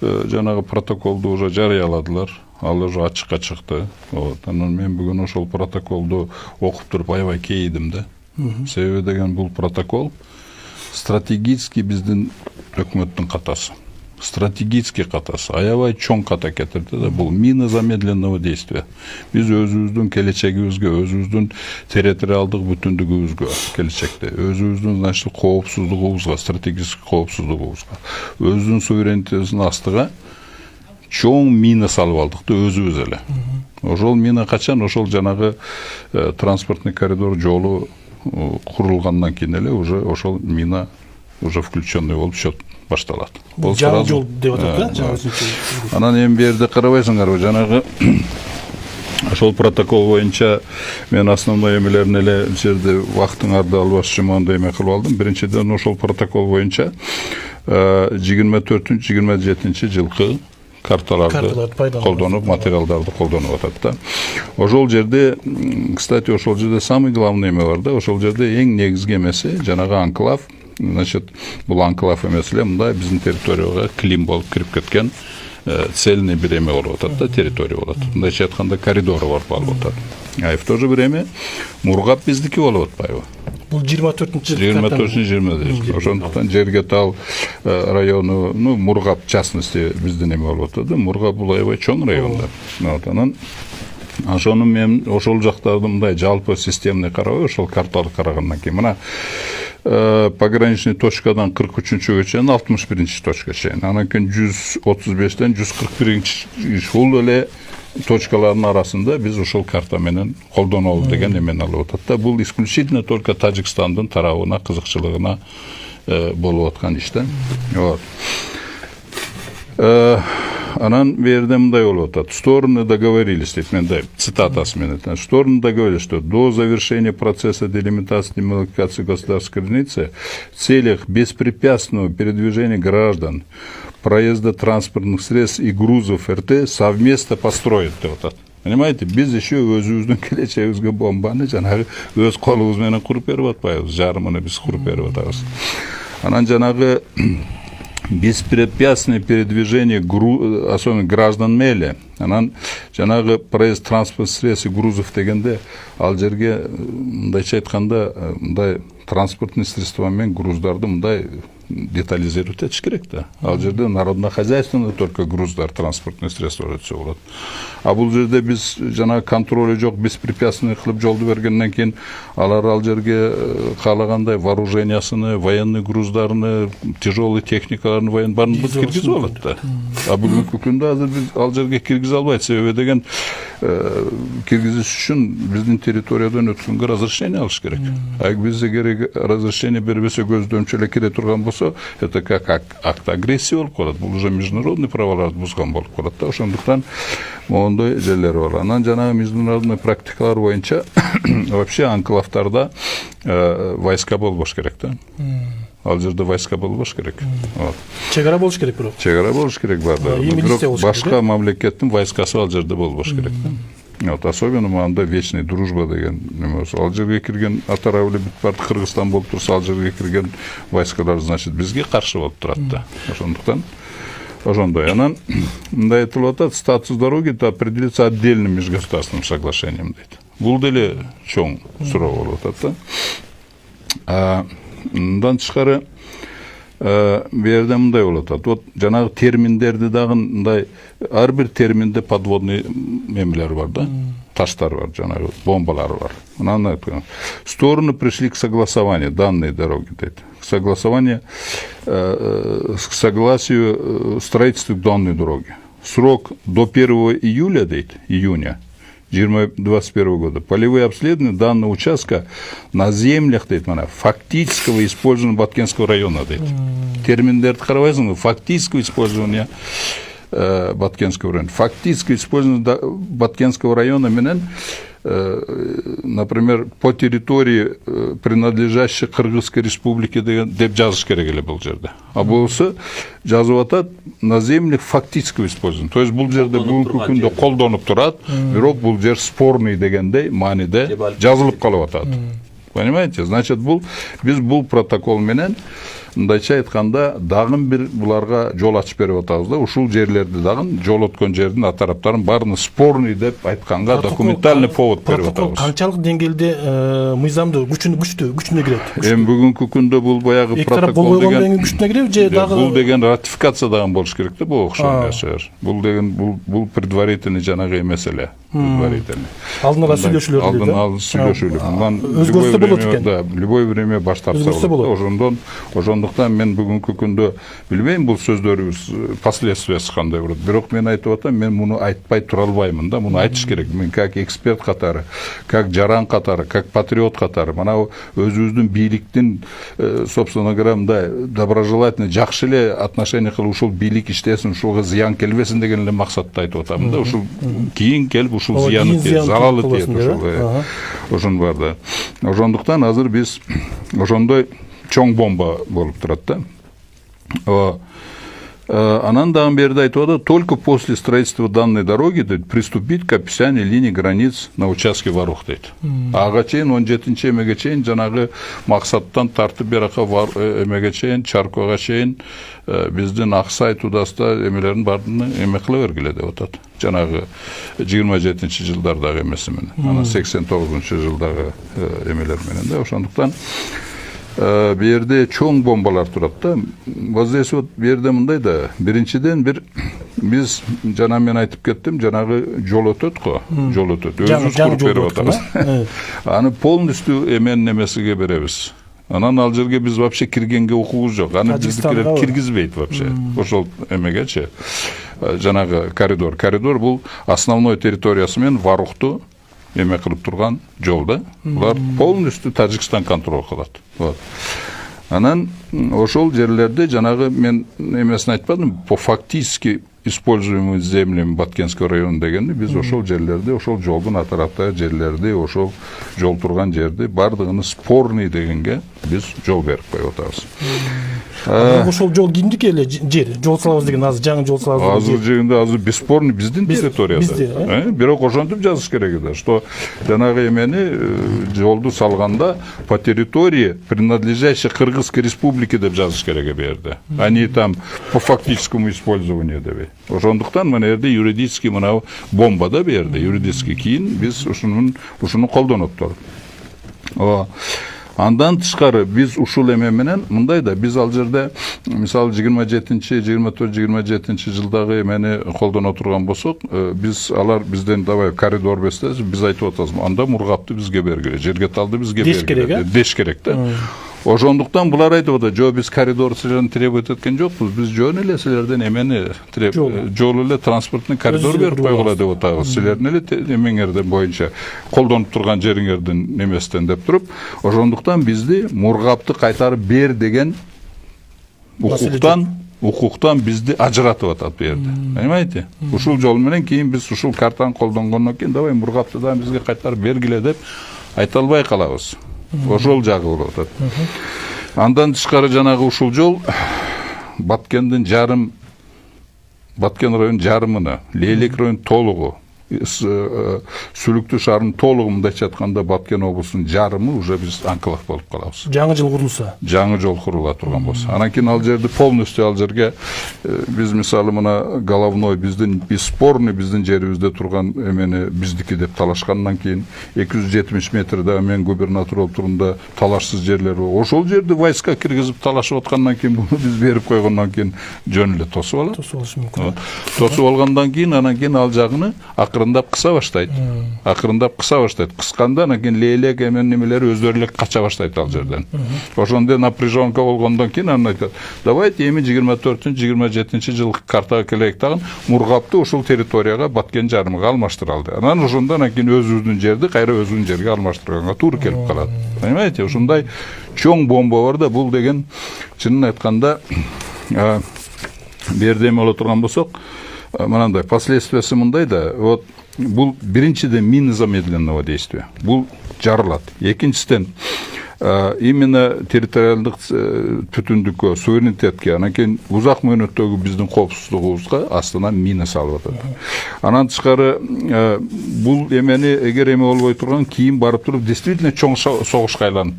жанагы протоколду уже жарыяладылар. Ал уже ачыкка чыкты. Анан мен бүгүн ошол протоколду окуп туруп аябай кейидим да. Себеби деген бул протокол стратегически биздин өкмөттүн катасы. Стратегический катасы. Аябай чоң ката кетирди да. Бул мина замедленного действия. Биз өзүбүздүн келечегибизге, өзүбүздүн территориалдык бүтүндүгүбүзгө келечекте, өзүбүздүн значит коопсуздугубузга, стратегический коопсуздугубузга, өзүбүздүн суверенитетибиздин астыга чоң мина салып алдык да өзүбүз эле. Ошол мина качан ошол жанагы транспортный коридор жолу курулгандан кийин эле уже ошол мина уже включенный болуп счет башталат. Бул жаңы жол деп атат да? Анан эми берде карабайсыңарбы, жанагы ошол протокол боюнча мен основной эмелерин эле жерде вактыңарды албаш үчүн моундай эме кылып алдым. Биринчиден ошол протокол боюнча 24-27 жылкы карталарды колдонуп, материалдарды колдонуп атат да. Ошол жерде, кстати, ошол жерде самый главный эме бар да, ошол жерде эң негизги эмеси жанагы анклав, значит, бул анклав эмес эле, мындай биздин территорияга клим болуп кирип кеткен цельный бир эме болуп атат да, территория болот. Мындайча айтканда коридору бар болуп атат. А в то же время Мургап биздики болуп атпайбы? Бул 24-20. Ошондуктан Жергетал району, Мургап в частности биздин эме болуп атат да. Мургап бул аябай чоң район да. Анан ошону мен ошол жактарды мындай жалпы системный карабай, ошол карталык карагандан кийин мына пограничный точкадан 43-чүгө чейин 61-чи точка чейин. Анан кийин 135-тен 141-чи ушул эле точкалардын арасында биз ошол карта менен колдонолу деген эмени алып атат да. Бул исключительно только Тажикстандын тарабына, кызыкчылыгына болуп аткан иш да. Вот. Анан берде мындай болуп атат. Стороны договорились, дейт, менде цитатасы менен. Стороны договорились, что до завершения процесса делимитации и демаркации государственной границы в целях беспрепятственного передвижения граждан, проезда транспортных средств и грузов РТ совместно построят. Вот. Понимаете, биз еще өзүбүздүн келечегибизге бомбаны жанагы өз колубуз менен куруп берип атпайбыз, жарымыны биз куруп берип атабыз. Анан жанагы беспрепятственное передвижение особенно граждан меле. Анан жанагы проезд транспорт средств и грузов дегенде ал жерге мындайча айтканда мындай транспортный средства менен груздарды мындай детализировать этиш керек да. Ал жерде народно-хозяйственный только груздар, транспортные средства өтсө болот. А бул жерде биз жана контроль жок, беспрепятственный кылып жолду бергенден кийин алар ал жерге каалагандай вооружениясыны, военный груздарыны, тяжелый техникаларын, воен баарын киргизип алат да. А бүгүнкү күндө азыр биз ал жерге киргизе албайт. Себеби деген киргизиш үчүн биздин территориядан өткөнгө разрешение алыш керек. А биз эгер разрешение бербесе көздөмчү эле кире турган болсо, это как акт агрессии болуп калат. Бул уже международный праволарды бузган болуп калат да. Ошондуктан моундай жерлер бар. Анан жанагы международный практикалар боюнча вообще анклавтарда войска болбош керек да. Ал жерде войска болбош керек. Чек ара болуш керек бирок. Чек ара болуш керек бар да. Бирок башка мамлекеттин войскасы ал жерде болбош керек да. Вот, особенно мында вечный дружба деген неме. Ал жерге кирген атарабы бүт бар Кыргызстан болуп турса, ал жерге кирген войскалар значит бизге каршы болуп турат да. Ошондуктан ошондой. Анан мындай айтылып атат, статус дороги определится отдельным межгосударственным соглашением дейт. Бул деле чоң суроо болуп атат да. Мындан тышкары берде мындай болуп атат. Вот жанагы терминдерди дагы мындай ар бир терминде подводный эмелер бар да. Таштар бар, жанагы бомбалар бар. Анан айткан. Стороны пришли к согласованию данной дороги дейт. К согласованию к согласию строительства данной дороги. Срок до 1 июля дейт, июня 2021 года. Полевые обследования данного участка на землях дейт, фактического использования Баткенского района дейт. Терминдерди карабайсыңбы, фактического использования Баткенского района. Фактическое использование Баткенского района менен, например, по территории, принадлежащей Кыргызской республике деп жазыш керек эле бул жерде. А болсо жазып атат на землях фактического использования. То есть бул жерде бүгүнкү күндө колдонуп турат, бирок бул жер спорный дегендей мааниде жазылып калып атат. Понимаете? Значит, биз бул протокол менен мындайча айтканда дагы бир буларга жол ачып берип атабыз да. Ушул жерлерди дагы жол өткөн жердин атараптарын баарын спорный деп айтканга документальный повод берип атабыз. Канчалык деңгээлде мыйзамдуу күчүнө кирет? Эми бүгүнкү күндө бул баягы протокол деген күчүнө кирет же дагы бул деген ратификация дагы болуш керек да бул окшон нерселер. Бул деген бул предварительный жанагы меселе. Предварительный. Алдын ала сүйлөшүүлөр. Алдын ала сүйлөшүүлөр. Мындан өзгөрсө болот экен. Да, любой время баш тартса болот. Ошондуктан мен бүгүнкү күндө билбейм бул сөздөрүбүз последствиясы кандай болот. Бирок мен айтып атам, мен муну айтпай тура албаймын да. Муну айтыш керек. Мен как эксперт катары, как жаран катары, как патриот катары, мына өзүбүздүн бийликтин, собственно говоря, мындай доброжелательный, жакшы эле отношение кылып ушул бийлик иштесин, ушуга зыян келбесин деген эле максатта айтып атам да. Ушул кийин келип ушул зыяны тиет, заралы тиет ушул. Ошон бар да. Ошондуктан азыр биз ошондой чоң бомба болуп турат да. Анан дагы берде айтып атат, только после строительства данной дороги приступить к описанию линий границ на участке Варух дейт. Ага чейин 17-нчи эмеге чейин жанагы максаттан тартып берака эмеге чейин, Чаркога чейин биздин Аксай Тудаста эмелерин баарын эме кыла бергиле деп атат. Жанагы 27-нчи жылдардагы эмеси менен, анан 89-нчу жылдагы эмелер менен да. Ошондуктан берде чоң бомбалар турат да. Вот здесь вот берде мындай да. Биринчиден биз жана мен айтып кеттим, жанагы жол өтөт го, жол өтөт. Өзүбүз куруп берип атабыз. Аны полностью эменин эмесиге беребиз. Анан ал жерге биз вообще киргенге укугубуз жок. Аны биздикилер киргизбейт вообще. Ошол эмегечи. Жанагы коридор. Коридор бул основной территориясы менен Варухту эме кылып турган жол да. Булар полностью Тажикстан контроль кылат. Вот. Анан ошол жерлерде жанагы мен эмесин айтпадым, по фактически используемый землями Баткенский район дегенде биз ошол жерлерде, ошол жолдун атараптагы жерлерди, ошол жол турган жерди бардыгын спорный дегенге биз жол берип коюп атабыз. Ошол жол кимдики эле жер? Жол салабыз деген азыр жаңы жол салабыз. Азыр жегенде азыр бесспорный биздин территорияда. Бирок ошентип жазыш керек да, что жанагы эмени жолду салганда по территории принадлежащей Кыргызской республике деп жазыш керек берди. Они там по фактическому использованию деп. Ошондуктан мына жерде юридически мына бомба да берди. Юридически кийин биз ушуну колдонуп туруп. Андан тышкары биз ушул эме менен мындай да, биз ал жерде мисалы 24-27 жылдагы эмени колдоно турган болсок, биз алар бизден давай коридор берсе, биз айтып атабыз, анда Мургапты бизге бергиле, Жергеталды бизге бергиле деш керек да. Ошондуктан булар айтып атат, жок биз коридор силерден требует эткен жокпуз, биз жөн эле силерден эмени жол эле транспортный коридор берип койгула деп атабыз. Силердин эле эмеңерден боюнча колдонуп турган жериңердин эместен деп туруп, ошондуктан бизди Мургапты кайтарып бер деген укуктан бизди ажыратып атат бу жерде. Понимаете? Ушул жол менен кийин биз ушул картаны колдонгондон кийин давай Мургапты да бизге кайтарып бергиле деп айта албай калабыз. Ошол жагы болуп атат. Андан тышкары жанагы ушул жол Баткен районунун жарымына, Лейлек районунун толугу, Сүлүктүү шаарынын толугу мындайча айтканда Баткен облусунун жарымы уже биз анклав болуп калабыз. Жаңы жол курулса. Жаңы жол курула турган болсо. Анан кийин ал жерди полностью ал жерге биз мисалы мына головной биздин спорный биздин жерибизде турган эмени биздики деп талашкандан кийин 270 метрде мен губернатор болуп турганда талашсыз жерлер бар. Ошол жерди войска киргизип талашып аткандан кийин буну биз берип койгондон кийин жөн эле тосуп алат. Тосуп алыш мүмкүн. Тосуп алгандан кийин анан кийин ал жагыны акырындап кыса баштайт. Кысканда анан кийин Лейлек эменин немелери өздөрү эле кача баштайт ал жерден. Ошондо напряженка болгондон кийин анан айтат, давайте эми 24-27 жылкы картага келейик дагы Мургапты ушул территорияга Баткен жарымыга алмаштыралды. Анан ошондон кийин өзүбүздүн жерди кайра өзүбүздүн жерге алмаштырганга туура келип калат. Понимаете? Ушундай чоң бомба бар да, бул деген чынын айтканда бердеме боло турган болсок, мынандай последствиясы мындай да, вот бул биринчиден мина замедленного действия. Бул жарылат. Экинчиден именно территориалдык бүтүндүккө, суверенитетке, анан кийин узак мөөнөттөгү биздин коопсуздугубузга астына мина салып атат. Анан тышкары бул эмени эгер эме болбой турган кийин барып туруп действительно чоң согушка айланып кетет.